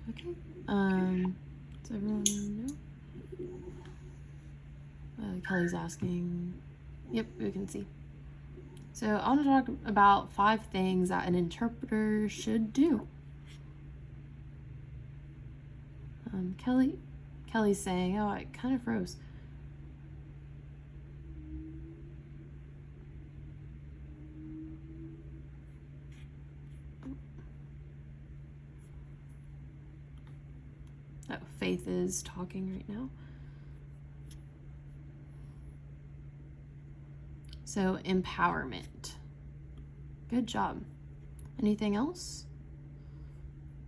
Okay. Does everyone know? Kelly's asking. Yep, we can see. So I want to talk about 5 things that an interpreter should do. Kelly's saying, oh, it kind of froze. Oh, Faith is talking right now. So empowerment. Good job. Anything else?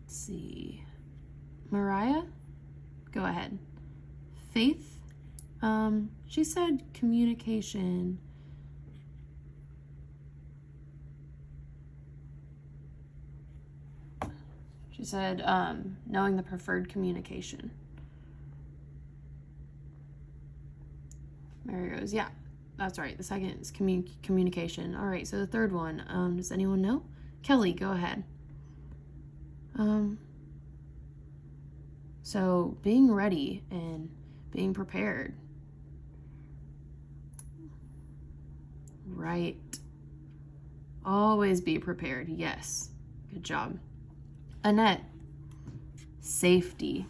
Let's see. Mariah, go ahead. Faith, she said communication. She said knowing the preferred communication. Mary Rose, yeah, that's right. The second is communication. All right, so the third one, does anyone know? Kelly, go ahead. So being ready and being prepared. Right. Always be prepared. Yes. Good job. Annette, safety.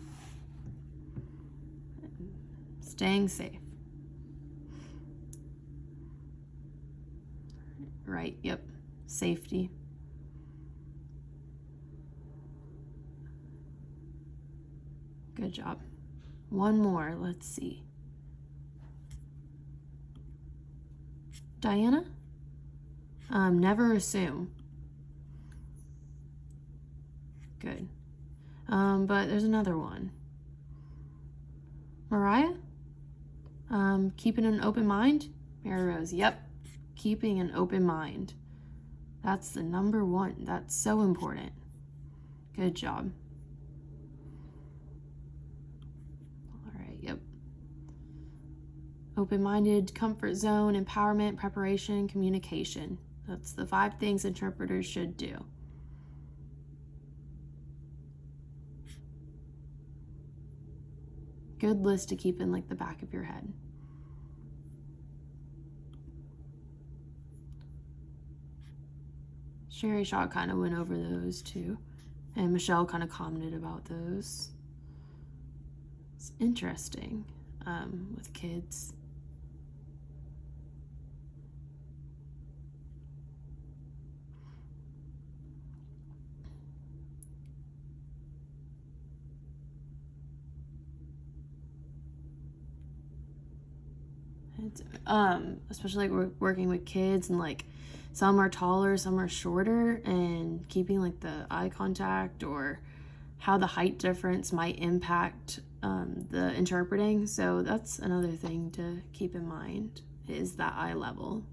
Staying safe. Right. Yep. Safety. Good job. One more. Let's see. Diana? Never assume. Good. But there's another one. Mariah? Keeping an open mind? Mary Rose, yep. Keeping an open mind. That's the number one. That's so important. Good job. All right, yep. Open-minded, comfort zone, empowerment, preparation, communication. That's the 5 things interpreters should do. Good list to keep in like the back of your head. Sherry Shaw kind of went over those too. And Michelle kind of commented about those. It's interesting with kids. It's, especially like we're working with kids and like some are taller, some are shorter, and keeping like the eye contact or how the height difference might impact the interpreting. So that's another thing to keep in mind is that eye level.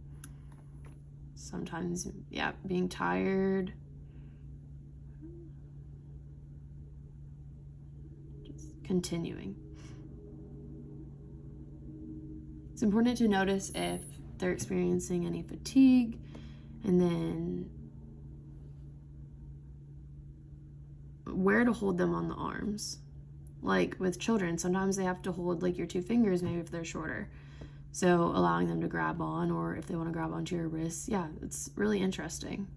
Sometimes, yeah, being tired. Just continuing. It's important to notice if they're experiencing any fatigue, and then where to hold them on the arms. Like with children, sometimes they have to hold like your 2 fingers, maybe if they're shorter. So allowing them to grab on, or if they want to grab onto your wrists. Yeah, it's really interesting.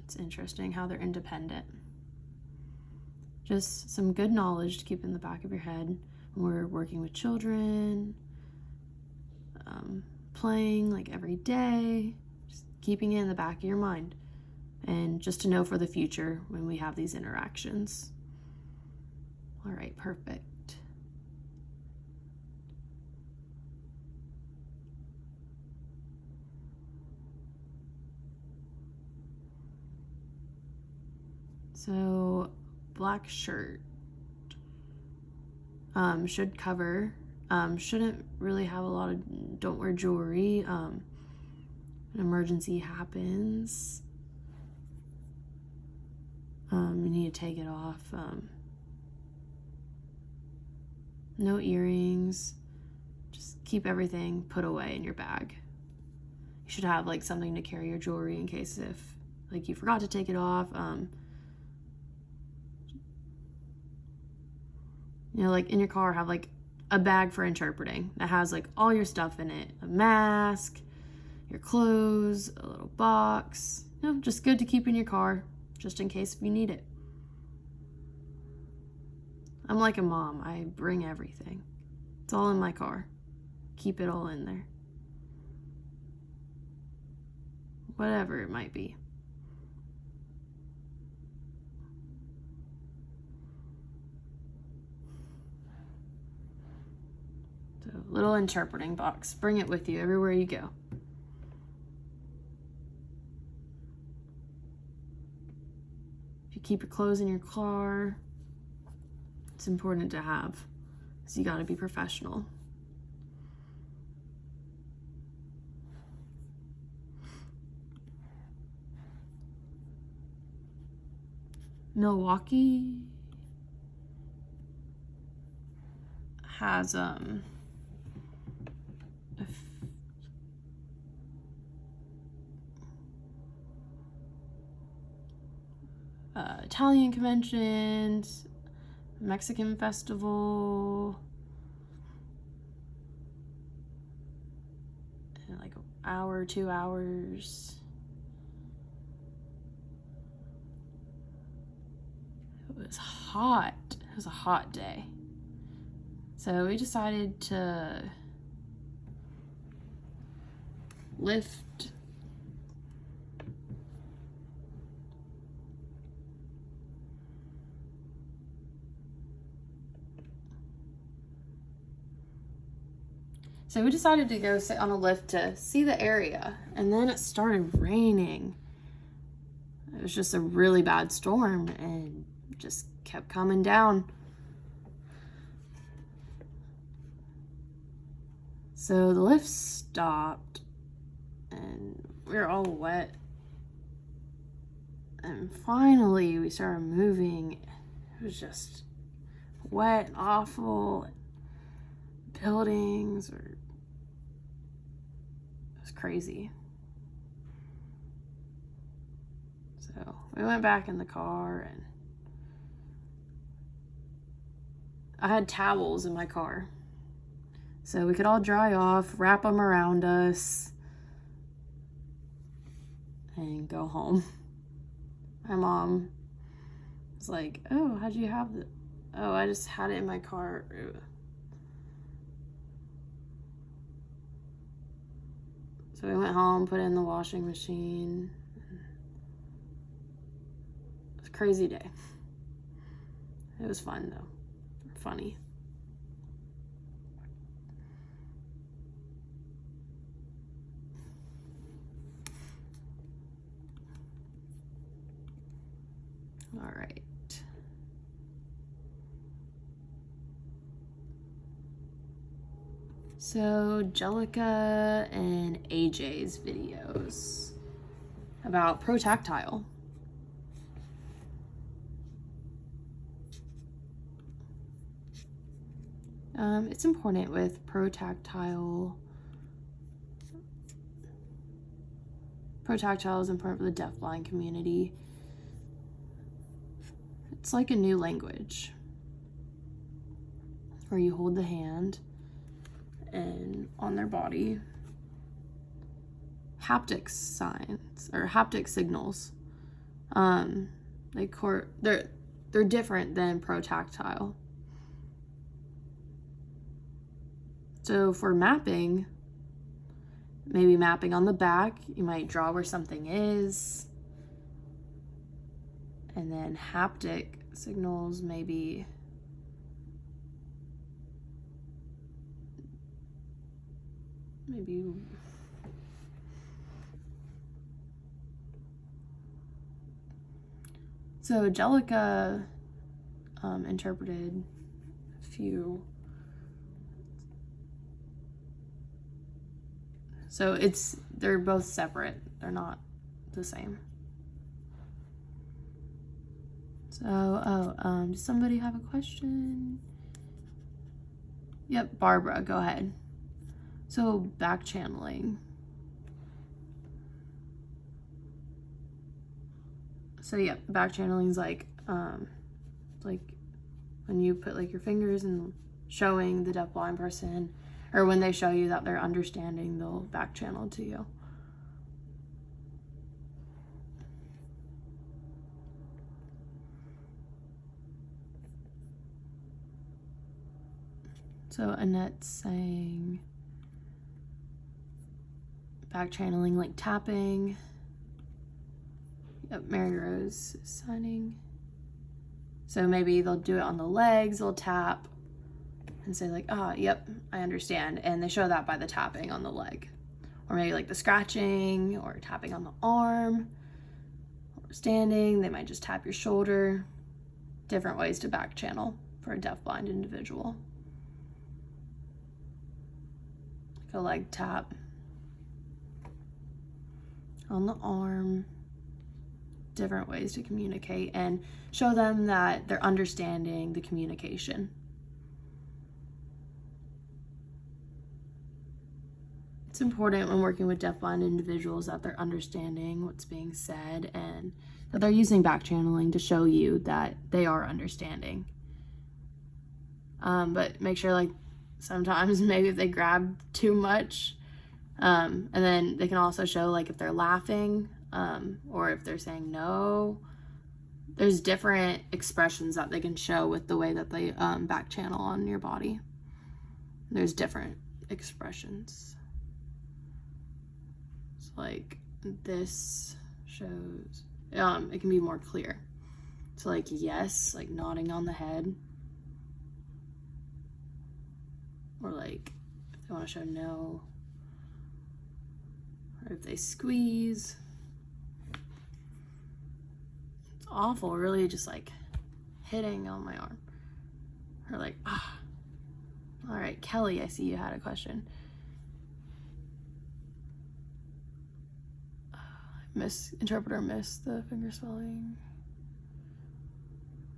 It's interesting how they're independent. Just some good knowledge to keep in the back of your head when we're working with children, playing like every day, just keeping it in the back of your mind, and just to know for the future when we have these interactions. All right, perfect. So black shirt should cover, shouldn't really have a lot of, don't wear jewelry. An emergency happens, you need to take it off. No earrings, just keep everything put away in your bag. You should have like something to carry your jewelry in case if like you forgot to take it off. You know, like in your car, have like a bag for interpreting that has like all your stuff in it, a mask, your clothes, a little box. You know, just good to keep in your car, just in case if you need it. I'm like a mom. I bring everything. It's all in my car. Keep it all in there. Whatever it might be. So, little interpreting box. Bring it with you everywhere you go. If you keep your clothes in your car, it's important to have, because you got to be professional. Milwaukee has Italian conventions, Mexican festival, and like an hour, 2 hours. It was hot. It was a hot day. So we decided to lift to go sit on a lift to see the area, and then it started raining. It was just a really bad storm and just kept coming down. So the lift stopped and we were all wet. And finally we started moving. It was just wet and awful. Buildings were, it was crazy. So we went back in the car, and I had towels in my car so we could all dry off, wrap them around us, and go home. My mom was like, "Oh, how'd you have it?" "Oh, I just had it in my car." So we went home, put it in the washing machine. It was a crazy day. It was fun though. Funny. All right. So Jellica and AJ's videos about ProTactile. It's important with ProTactile. ProTactile is important for the deafblind community. It's like a new language where you hold the hand and on their body, haptic signs or haptic signals. They're different than ProTactile. So for mapping, maybe mapping on the back, you might draw where something is. And then haptic signals, maybe so Jellica interpreted a few. So they're both separate. They're not the same. So, does somebody have a question? Yep, Barbara, go ahead. So, back channeling. So yeah, back channeling is like when you put like your fingers and showing the deafblind person, or when they show you that they're understanding, they'll back channel to you. So Annette's saying back channeling like tapping. Yep, Mary Rose is signing. So maybe they'll do it on the legs, they'll tap and say like, ah, yep, I understand. And they show that by the tapping on the leg. Or maybe like the scratching or tapping on the arm. Or standing, they might just tap your shoulder. Different ways to back channel for a deafblind individual. Like a leg tap on the arm. Different ways to communicate and show them that they're understanding the communication. It's important when working with deafblind individuals that they're understanding what's being said and that they're using back channeling to show you that they are understanding. But make sure, like, sometimes maybe if they grab too much, and then they can also show like if they're laughing, or if they're saying no. There's different expressions that they can show with the way that they back channel on your body. There's different expressions. So like this shows, it can be more clear. So like yes, like nodding on the head. Or like if they want to show no. Or if they squeeze. It's awful, really just like hitting on my arm. Or like, ah. All right, Kelly, I see you had a question. Interpreter missed the finger swelling.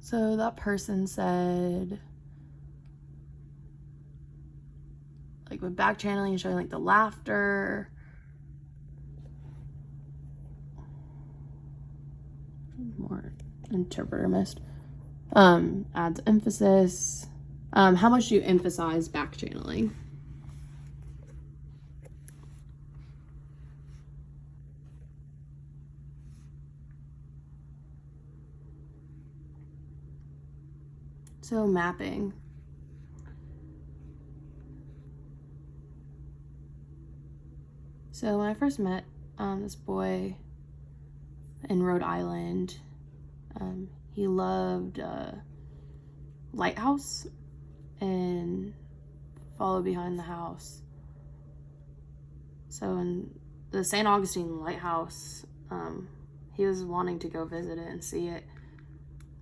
So that person said, like with back channeling and showing like the laughter. More interpreter missed. Adds emphasis. How much do you emphasize back channeling? So mapping. So when I first met this boy in Rhode Island, he loved lighthouse and follow behind the house. So in the St. Augustine lighthouse, he was wanting to go visit it and see it.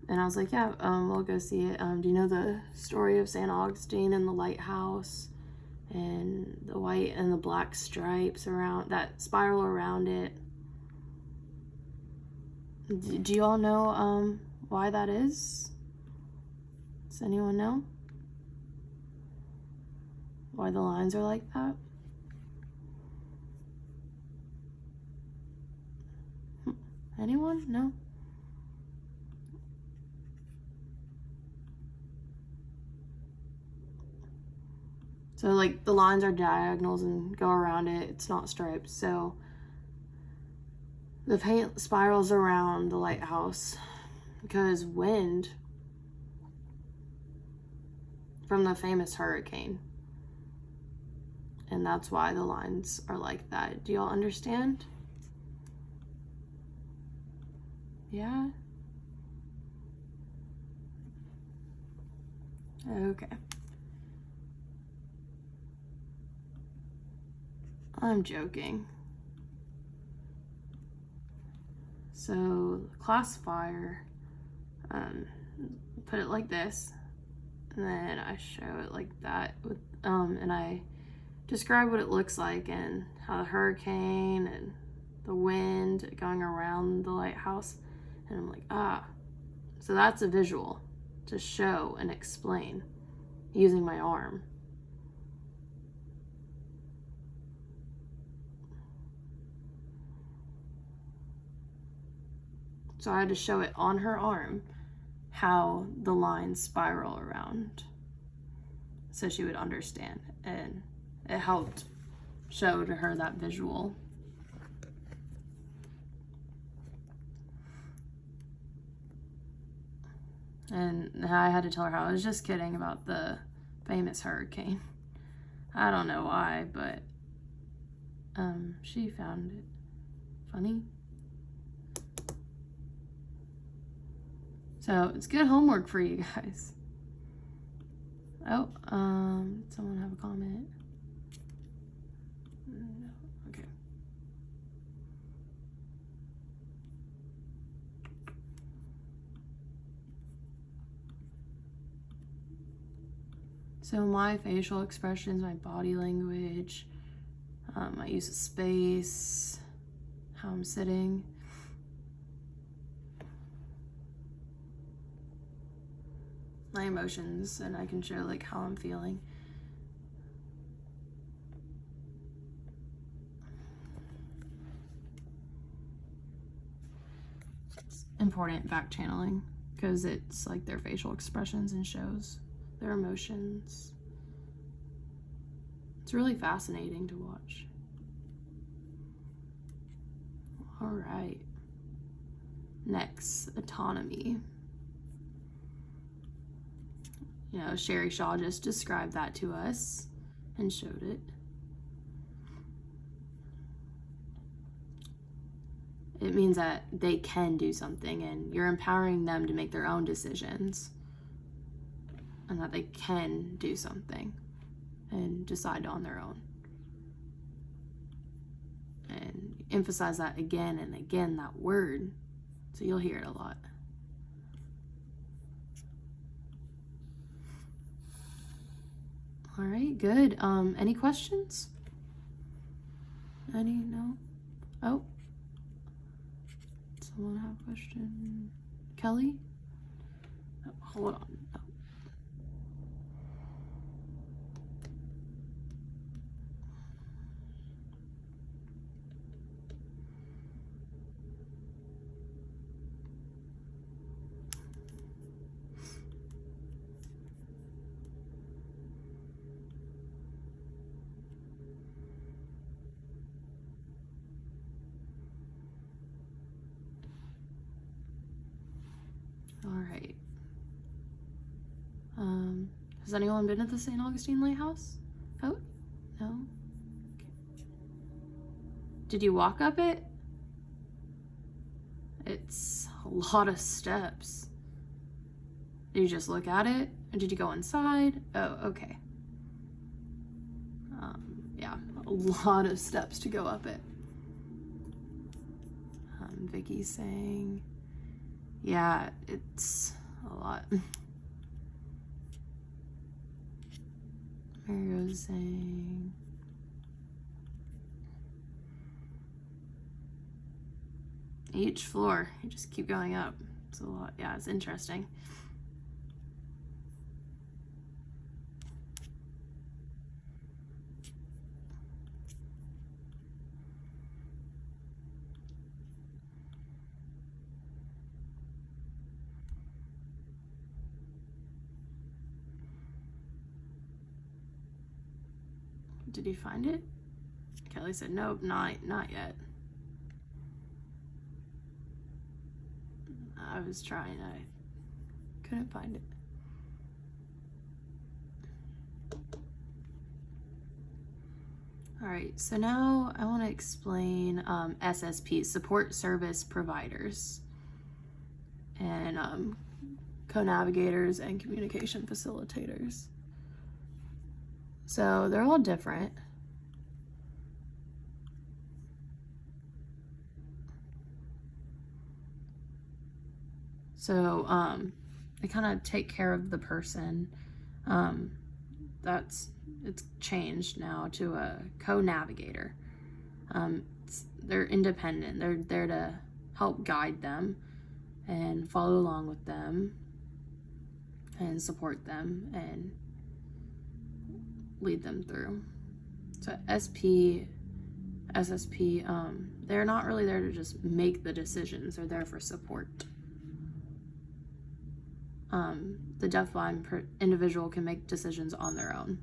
And I was like, yeah, we'll go see it. Do you know the story of St. Augustine and the lighthouse and the white and the black stripes around that spiral around it? Do you all know why that is? Does anyone know why the lines are like that? Anyone? No? So like the lines are diagonals and go around it. It's not stripes. So the paint spirals around the lighthouse because wind from the famous hurricane. And that's why the lines are like that. Do y'all understand? Yeah? Okay. I'm joking. So the classifier, put it like this, and then I show it like that with, and I describe what it looks like and how the hurricane and the wind going around the lighthouse, and I'm like, ah, so that's a visual to show and explain using my arm. So I had to show it on her arm how the lines spiral around so she would understand, and it helped show to her that visual. And I had to tell her how I was just kidding about the famous hurricane. I don't know why, but she found it funny. So it's good homework for you guys. Oh, someone have a comment? No. Okay. So my facial expressions, my body language, my use of space, how I'm sitting. My emotions, and I can show like how I'm feeling. It's important back channeling because it's like their facial expressions and shows their emotions. It's really fascinating to watch. All right. Next, autonomy. You know, Sherry Shaw just described that to us and showed it. It means that they can do something and you're empowering them to make their own decisions, and that they can do something and decide on their own. And emphasize that again and again, that word, so you'll hear it a lot. All right, good. Any questions? Any? No? Oh. Someone have a question? Kelly? Oh, hold on. Oh. All right. Has anyone been at the St. Augustine Lighthouse? Oh, no? Okay. Did you walk up it? It's a lot of steps. Did you just look at it? Or did you go inside? Oh, okay. Yeah, a lot of steps to go up it. Vicky's saying, yeah, it's a lot. Mary Rose saying, each floor, you just keep going up. It's a lot. Yeah, it's interesting. Did you find it? Kelly said, nope, not yet. I was trying, I couldn't find it. All right, so now I want to explain SSP, support service providers, and co-navigators and communication facilitators. So they're all different. So they kind of take care of the person. It's changed now to a co-navigator. They're independent. They're there to help guide them and follow along with them and support them and lead them through. So SSP they're not really there to just make the decisions. They're there for support. The deafblind individual can make decisions on their own.